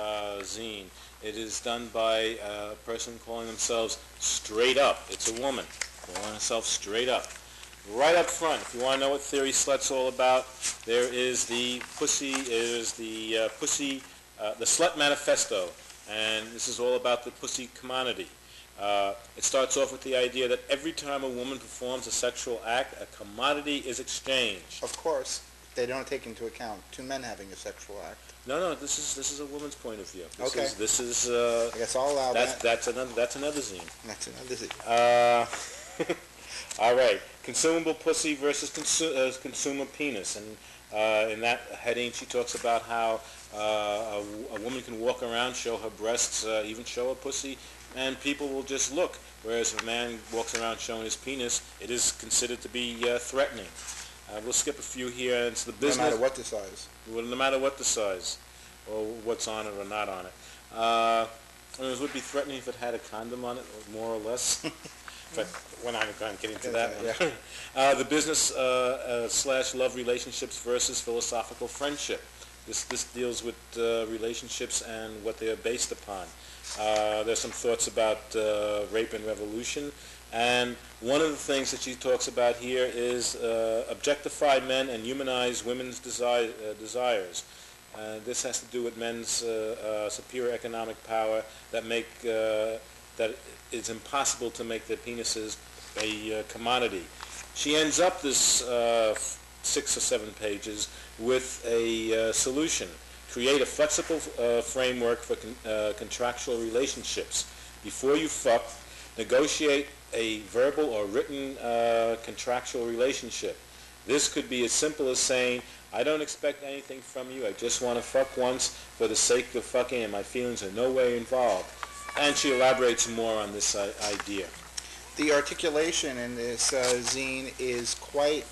zine. It is done by a person calling themselves Straight Up. It's a woman calling herself Straight Up. Right up front, if you want to know what Theory Slut's all about, there is the pussy the Slut Manifesto, and this is all about the pussy commodity. It starts off with the idea that every time a woman performs a sexual act, a commodity is exchanged. Of course, they don't take into account two men having a sexual act. No, this is a woman's point of view. This is I guess I'll allow that. That's another zine. That's another zine. All right, consumable pussy versus consumer penis, and in that heading she talks about how a woman can walk around, show her breasts, even show her pussy, and people will just look. Whereas if a man walks around showing his penis, it is considered to be threatening. We'll skip a few here. It's the business. No matter what the size. Well, no matter what the size, or what's on it or not on it. It would be threatening if it had a condom on it, more or less. But we're not going to get into that. Yeah. The business / love relationships versus philosophical friendship. This deals with relationships and what they are based upon. There's some thoughts about rape and revolution. And one of the things that she talks about here is objectify men and humanize women's desires. This has to do with men's superior economic power that it's impossible to make their penises a commodity. She ends up this 6 or 7 pages with a solution. Create a flexible framework for contractual relationships. Before you fuck, negotiate a verbal or written contractual relationship. This could be as simple as saying, I don't expect anything from you, I just want to fuck once for the sake of fucking and my feelings are no way involved. And she elaborates more on this idea. The articulation in this zine is quite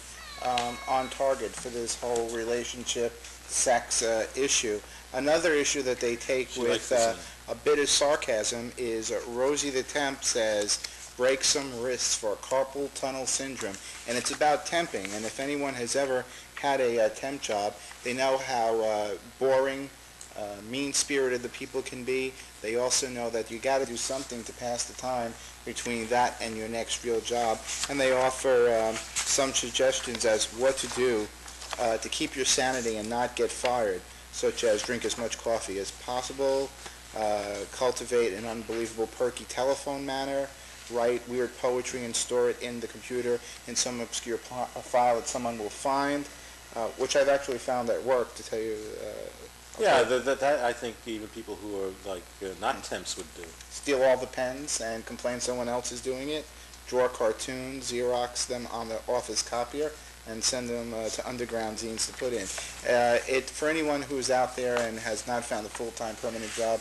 on target for this whole relationship sex issue. Another issue that they take with a bit of sarcasm is Rosie the Temp says, break some wrists for carpal tunnel syndrome. And it's about temping. And if anyone has ever had a temp job, they know how boring, mean-spirited the people can be. They also know that you got to do something to pass the time between that and your next real job. And they offer some suggestions as what to do to keep your sanity and not get fired, such as drink as much coffee as possible, cultivate an unbelievable perky telephone manner, write weird poetry and store it in the computer in some obscure file that someone will find, which I've actually found at work, to tell you. Yeah, that I think even people who are like not temps would do. Steal all the pens and complain someone else is doing it, draw cartoons, Xerox them on the office copier, and send them to underground zines to put in. For anyone who's out there and has not found a full-time permanent job,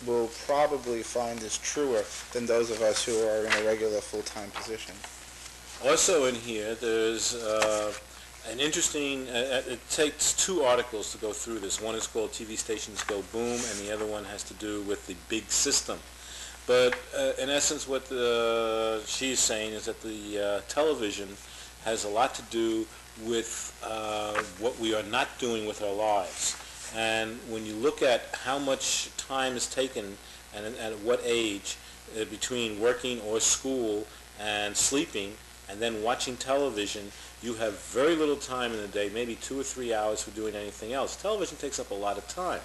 will probably find this truer than those of us who are in a regular full-time position. Also in here, there's an interesting, it takes 2 articles to go through this. One is called TV Stations Go Boom, and the other one has to do with the big system. But in essence, what she's saying is that the television has a lot to do with what we are not doing with our lives. And when you look at how much time is taken and at what age between working or school and sleeping and then watching television, you have very little time in the day, maybe 2 or 3 hours for doing anything else. Television takes up a lot of time.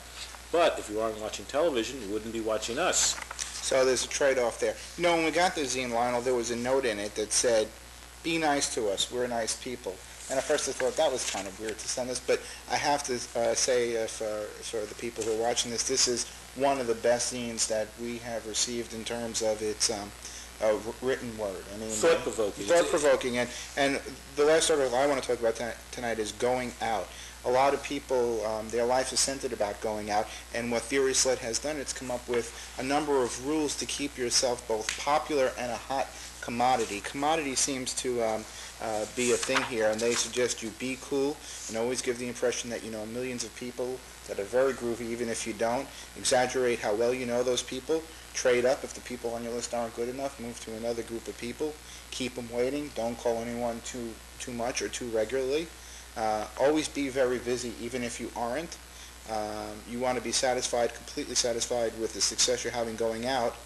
But if you aren't watching television, you wouldn't be watching us. So there's a trade-off there. You know, when we got the zine, Lionel, there was a note in it that said, be nice to us, we're nice people. And at first I thought that was kind of weird to send this, but I have to say for the people who are watching this, this is one of the best zines that we have received in terms of its written word. I mean, thought-provoking. Thought-provoking. And the last article I want to talk about tonight is going out. A lot of people, their life is centered about going out, and what Theory Slut has done, it's come up with a number of rules to keep yourself both popular and a hot commodity. Commodity seems to be a thing here, and they suggest you be cool and always give the impression that you know millions of people that are very groovy, even if you don't. Exaggerate how well you know those people. Trade up if the people on your list aren't good enough. Move to another group of people. Keep them waiting. Don't call anyone too much or too regularly. Always be very busy, even if you aren't. You want to be satisfied, completely satisfied with the success you're having going out,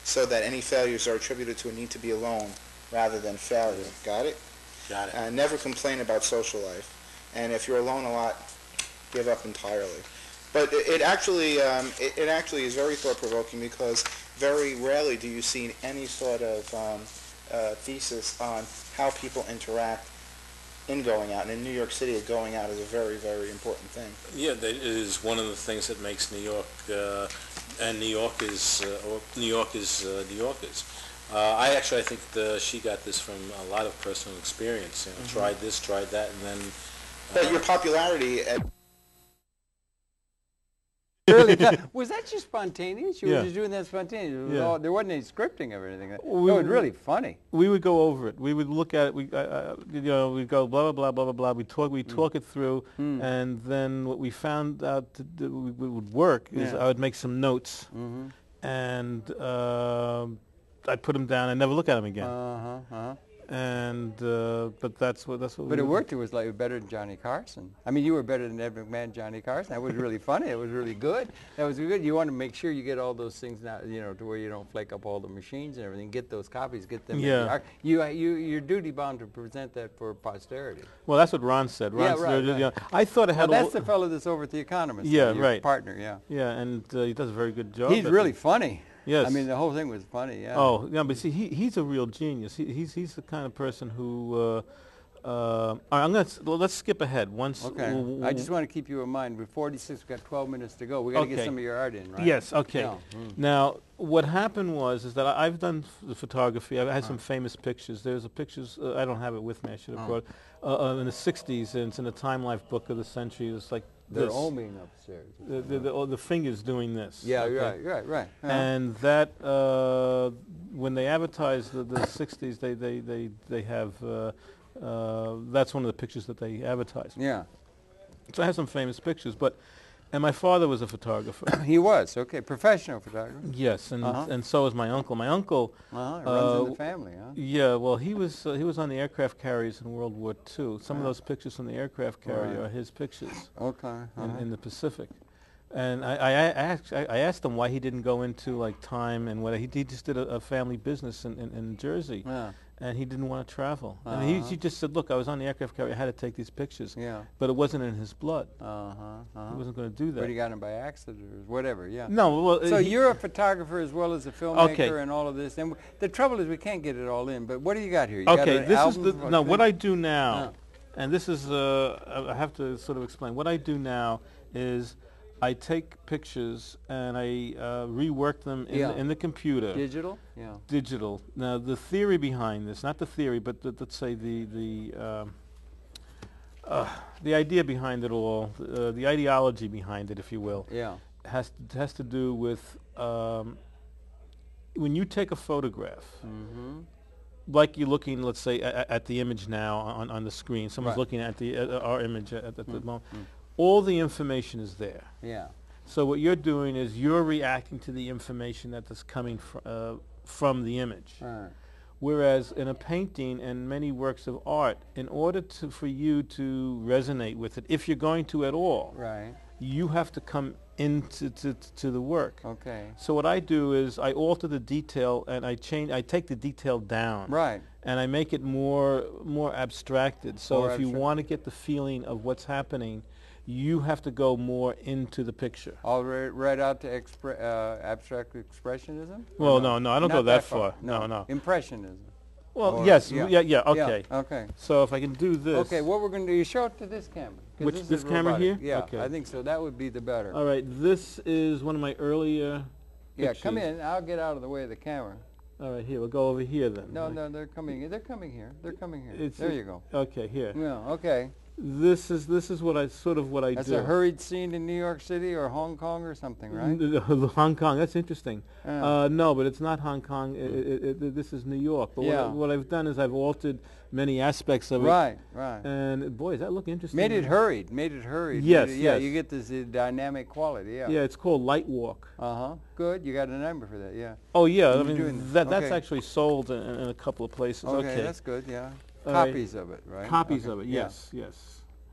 so that any failures are attributed to a need to be alone rather than failure. Got it? Got it. Never complain about social life. And if you're alone a lot, give up entirely. But it actually is very thought-provoking, because very rarely do you see any sort of thesis on how people interact in going out. And in New York City, going out is a very, very important thing. Yeah, that is one of the things that makes New York, and New York is New Yorkers. I think she got this from a lot of personal experience. Tried this, tried that, and then. But your popularity was that just spontaneous? You were just doing that spontaneous? There wasn't any scripting of anything. It was really funny. We would go over it. We would look at it. We'd go blah blah blah blah blah blah. We talk it through, and then what we found out would work is I would make some notes, and I'd put them down and never look at them again. And but that's what. But it worked. It was like better than Johnny Carson. I mean, you were better than Ed McMahon, Johnny Carson. That was really funny. It was really good. That was good. You want to make sure you get all those things now, to where you don't flake up all the machines and everything. Get those copies. Get them. Yeah. You're duty bound to present that for posterity. Well, that's what Ron said. Ron said, right. I thought it had. Well, that's the fellow that's over at The Economist. Yeah, your partner. Yeah. Yeah, and he does a very good job. He's really funny. Yes. I mean, the whole thing was funny, yeah. Oh, yeah, but see, he's a real genius. He's the kind of person who. All right, let's skip ahead. Okay. I just want to keep you in mind. We're 46. We've got 12 minutes to go. We got to get some of your art in, right? Yes. Okay. Yeah. Now, what happened was that I've done the photography. I've had some famous pictures. There's a pictures. I don't have it with me. I should have brought it. In the '60s, and it's in the Time Life book of the century. It's like. They're oming upstairs. The fingers doing this. Yeah, okay. Right. And that when they advertised the 60s, they have that's one of the pictures that they advertised. Yeah. So I have some famous pictures, and my father was a photographer. He was, okay, professional photographer. Yes, and so was my uncle. My uncle runs in the family, huh? Yeah, well, he was on the aircraft carriers in World War II. Some of those pictures from the aircraft carrier are his pictures. Okay. In the Pacific. And I asked him why he didn't go into like time and what he just did a family business in Jersey. Yeah. And he didn't want to travel. And he just said, look, I was on the aircraft carrier, I had to take these pictures. Yeah. But it wasn't in his blood. He wasn't going to do that. But he got them by accident or whatever, yeah. No, well... So you're a photographer as well as a filmmaker and all of this. And the trouble is we can't get it all in, but what do you got here? You got an album? What I do now, and this is, I have to sort of explain. What I do now is I take pictures and I rework them in the computer. Digital? Yeah. Digital. Now the theory behind this, not the theory, but let's say the idea behind it all, the ideology behind it, if you will, has to do with when you take a photograph. Like you're looking, let's say, at the image now on the screen. Someone's looking at our image at the moment. All the information is there. Yeah. So what you're doing is you're reacting to the information that is coming from the image. Whereas in a painting and many works of art, in order for you to resonate with it, if you're going to at all, you have to come into the work. Okay. So what I do is I alter the detail and I take the detail down. Right. And I make it more abstracted. So if you want to get the feeling of what's happening, you have to go more into the picture. All right out to abstract expressionism? Well, no, I don't go that far. No. Impressionism. Well, yes, okay. Okay. So if I can do this. Okay, what we're going to do, you show it to this camera. This camera here? Yeah, okay. I think so. That would be the better. All right, this is one of my earlier pictures. Come in. I'll get out of the way of the camera. All right, here. We'll go over here then. No, they're coming here. They're coming here. There you go. Okay, here. Yeah, okay. This is what I do. That's a hurried scene in New York City or Hong Kong or something, right? Hong Kong. That's interesting. No, but it's not Hong Kong. This is New York. But what I've done is I've altered many aspects of it. Right. And boy, does that look interesting. Made it hurried. Yes. You get this dynamic quality. Yeah. Yeah, it's called Light Walk. Good. You got a number for that. Yeah. Oh yeah. I mean that's actually sold in a couple of places. Okay, that's good. Yeah. Copies of it, right? Copies of it, yes.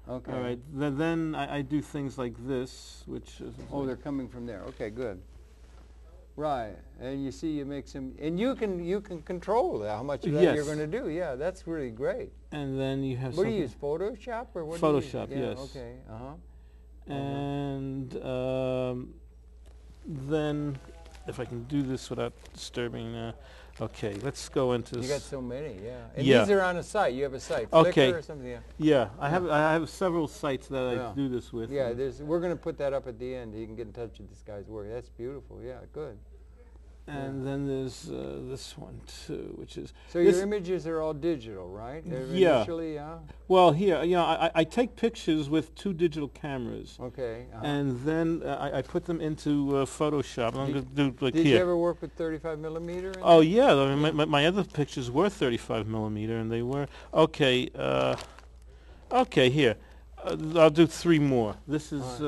Okay. All right, then I do things like this, which is... Oh, they're coming from there. Okay, good. Right, and you see you make some... And you can control how much of that you're going to do. Yeah, that's really great. And then you have What do you use, Photoshop or what Photoshop, do you use? yes. Okay, And then, if I can do this without disturbing, okay, let's go into. You got so many, yeah. And yeah. these are on a site. You have a site, okay. Flickr or something. Yeah. Yeah, I have several sites that Yeah. I do this with. Yeah, we're going to put that up at the end. You can get in touch with this guy's work. That's beautiful. Yeah, good. And then there's this one too, which is. So your images are all digital, right? Yeah. Initially, yeah. Well, here, you know, I take pictures with 2 digital cameras. Okay. And then I put them into Photoshop. I'm going to do like Did here. you ever work with 35 millimeter? Oh yeah, I mean, my other pictures were 35 millimeter, and they were okay. Okay, here, I'll do 3 more. This is.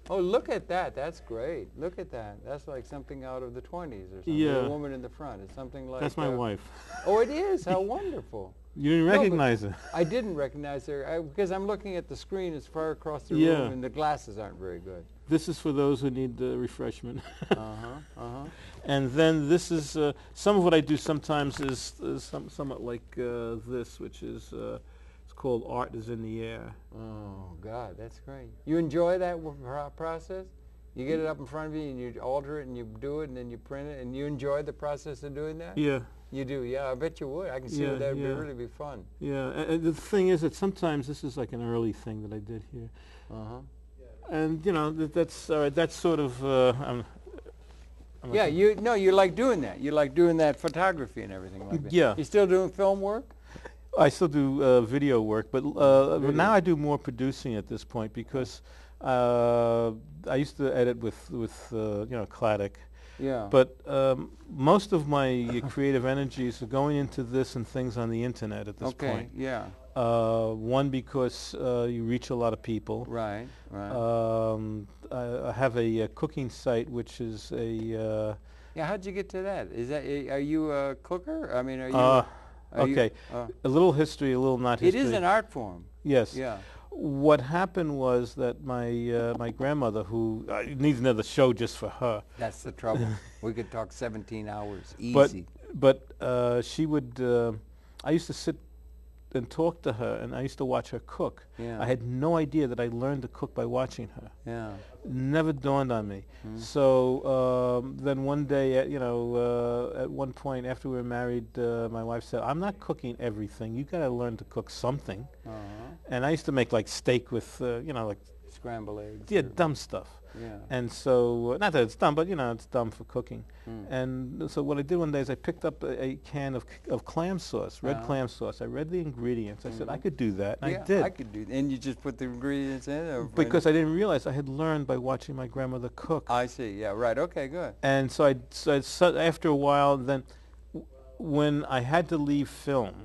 Oh, look at that. That's great. Look at that. That's like something out of the 20s or something. Yeah. The woman in the front. It's something like... That's my wife. Oh, it is? How wonderful. You didn't recognize her. I didn't recognize her because I'm looking at the screen as far across the Yeah. room and the glasses aren't very good. This is for those who need refreshment. Uh-huh. And then this is, some of what I do sometimes is somewhat like this, which is, it's called Art is in the Air. Oh, God, that's great. You enjoy that process? You get it up in front of you and you alter it and you do it and then you print it and you enjoy the process of doing that? Yeah. You do, yeah. I bet you would. I can see Yeah, that would yeah. really be fun. Yeah, and the thing is that sometimes this is like an early thing that I did here. And, you know, that's, all right, that's sort of, I'm Yeah, you like doing that. You like doing that photography and everything like that. Yeah. You still doing film work? I still do video work, but now I do more producing at this point because I used to edit with you know, Cladic. Yeah. But most of my creative energies are going into this and things on the internet at this point. Yeah. One, because you reach a lot of people. Right. I have a cooking site, which is a. Yeah. How'd you get to that? Is that are you a cooker? I mean, are you? Okay. A little history, a little not history. It is an art form. Yes. Yeah. What happened was that my my grandmother, who needs another show just for her. That's the trouble. We could talk 17 hours easy. But she would. I used to sit and talk to her, and I used to watch her cook. Yeah. I had no idea that I learned to cook by watching her. Yeah. Never dawned on me. So then one day, you know, at one point after we were married, my wife said, "I'm not cooking everything. You got to learn to cook something." And I used to make like steak with, you know, like scrambled eggs. yeah, dumb stuff. Yeah. And so, not that it's dumb, but you know, it's dumb for cooking. And so what I did one day is I picked up a can of clam sauce, red clam sauce. I read the ingredients. I said, I could do that. And Yeah, I did. I could do that. And you just put the ingredients in? Or Because I didn't realize I had learned by watching my grandmother cook. I see. Yeah, right. Okay, good. And so after a while, then when I had to leave film,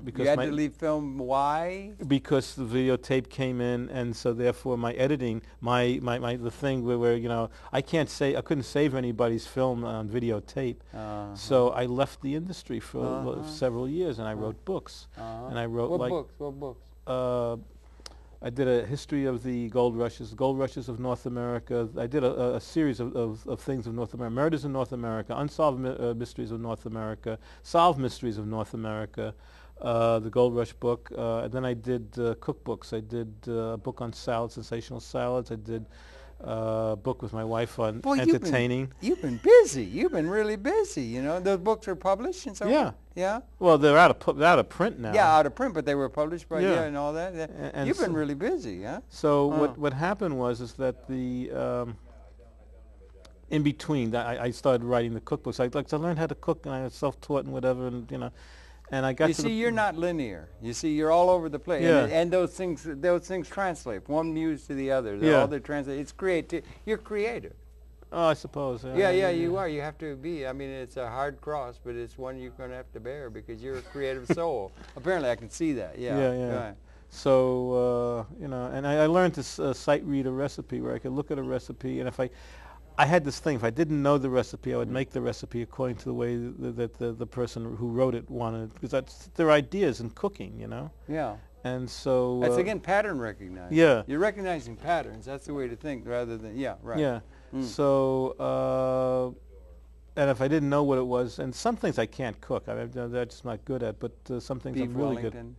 because You had to leave film. Why? because the videotape came in, and so therefore my editing, the thing where you know I couldn't save anybody's film on videotape, so I left the industry for several years, and I wrote books, and I wrote What books? I did a history of the gold rushes of North America. I did a series of things of North America, murders in North America, unsolved mysteries of North America, solved mysteries of North America, the Gold Rush book. And then I did cookbooks. I did a book on salads, sensational salads. I did a book with my wife on entertaining. You've been busy. You've been really busy. You know, those books are published and so on? Yeah. Yeah? Well, they're out of print now. Yeah, out of print, but they were published by Yeah. and all that. And You've been so- really busy, huh? So what happened was that the in between that I started writing the cookbooks. I learned how to cook, and I was self-taught and whatever, and you know, and I got You to see, you're not linear. You see, you're all over the place. Yeah. And those things translate. One muse to the other. Yeah. All they translate. It's creative. You're creative. Oh, I suppose. Yeah, you are. You have to be. I mean, it's a hard cross, but it's one you're going to have to bear because you're a creative soul. Apparently, I can see that. Yeah. Yeah. Right. So you know, and I learned to sight read a recipe where I could look at a recipe, and if I had this thing, if I didn't know the recipe, I would make the recipe according to the way that the person who wrote it wanted, because that's their ideas in cooking, you know. Yeah. And so That's again pattern recognizing. Yeah. You're recognizing patterns. That's the way to think, rather than right. Yeah. So and if I didn't know what it was, and some things I can't cook, I'm just not good at, but some things Beef I'm really Wellington.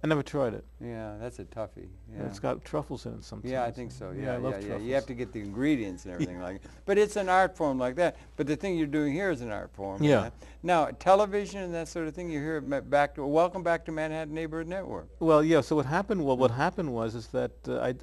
I never tried it. Yeah, that's a toughie. Yeah. It's got truffles in it sometimes. Yeah, I think so. Yeah, I love yeah. truffles. You have to get the ingredients and everything like it. But it's an art form like that. But the thing you're doing here is an art form. Yeah. Now, television and that sort of thing, you hear back to Welcome Back to Manhattan Neighborhood Network. Well, yeah. So what happened? Well, what happened was is that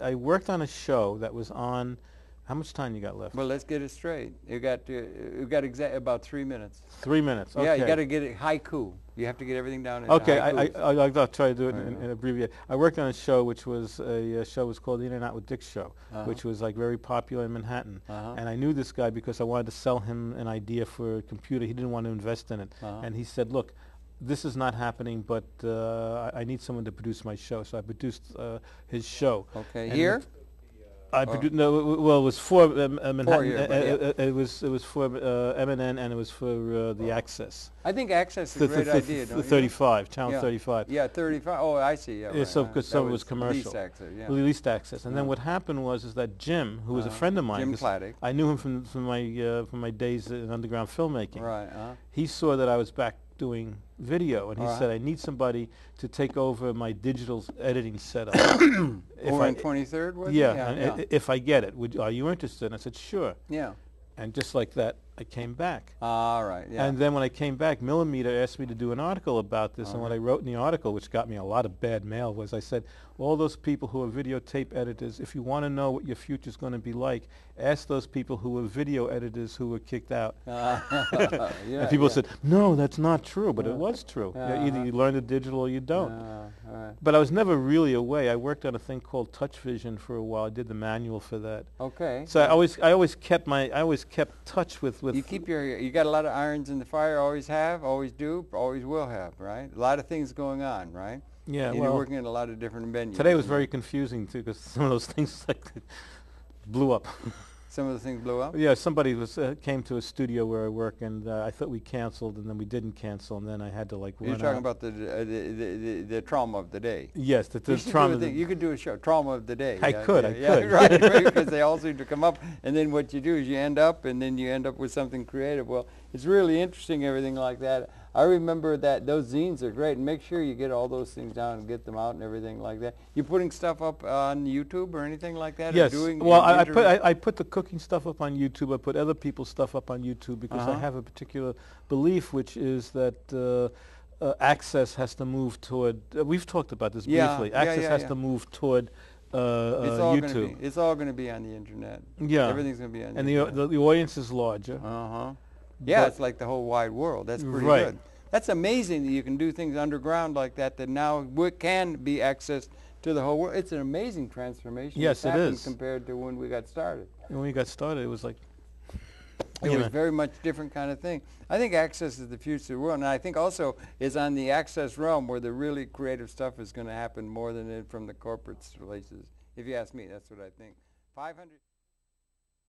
I worked on a show that was on. How much time you got left? Well, let's get it straight. You got about 3 minutes. 3 minutes. Okay. Yeah, you got to get it haiku. You have to get everything down in Okay, haikus. I'll try to do it in abbreviate. I worked on a show which was was called The In and Out with Dick Show, which was like very popular in Manhattan. And I knew this guy because I wanted to sell him an idea for a computer. He didn't want to invest in it, and he said, "Look, this is not happening, but I need someone to produce my show." So I produced his show. Okay, and here. I produced well, it was for Manhattan. Here, It was for M&N, and it was for the Access. I think Access is a great idea. Don't you? 35, Channel 35. Yeah, 35. Oh, I see. Yeah, right. So because some of it was commercial. Least access. Yeah. Least access. And then what happened was is that Jim, who was a friend of mine, Jim Claddick. I knew him from my days in underground filmmaking. Right. He saw that I was back doing video, and he said, "I need somebody to take over my digital editing setup." Over on 23rd, was it? Yeah, if I get it, are you interested? And I said, "Sure." Yeah. And just like that, I came back. All right. Yeah. And then when I came back, Millimeter asked me to do an article about this, and what I wrote in the article, which got me a lot of bad mail, was I said, all those people who are videotape editors, if you want to know what your future's going to be like, ask those people who were video editors who were kicked out. And people said, no, that's not true, but it was true. Either you learn the digital or you don't. But I was never really away. I worked on a thing called Touch Vision for a while. I did the manual for that. Okay. So I always kept touch with. You keep you got a lot of irons in the fire. Always have, always do, always will have. Right. A lot of things going on. Right. Yeah. And well, you're working in a lot of different venues. Today was very confusing too, because some of those things blew up. Some of the things blew up? Yeah, somebody came to a studio where I work, and I thought we canceled, and then we didn't cancel, and then I had to run You're talking about the trauma of the day. Yes, the trauma. You could do a show, trauma of the day. I could. Right, because they all seem to come up, and then what you do is you end up with something creative. Well, it's really interesting, everything like that. I remember that those zines are great, and make sure you get all those things down and get them out and everything like that. You putting stuff up on YouTube or anything like that? Yes. Well, I put the cooking stuff up on YouTube. I put other people's stuff up on YouTube because I have a particular belief, which is that access has to move toward. We've talked about this briefly. Access has to move toward YouTube. It's all going to be on the internet. Yeah. Everything's going to be on the internet. And the audience is larger. Yeah, it's like the whole wide world. That's pretty good. That's amazing that you can do things underground like that now can be accessed to the whole world. It's an amazing transformation. Yes, it is. Compared to when we got started. When we got started, it was like... It was very much different kind of thing. I think access is the future of the world, and I think also is on the access realm where the really creative stuff is going to happen more than from the corporate places. If you ask me, that's what I think. 500.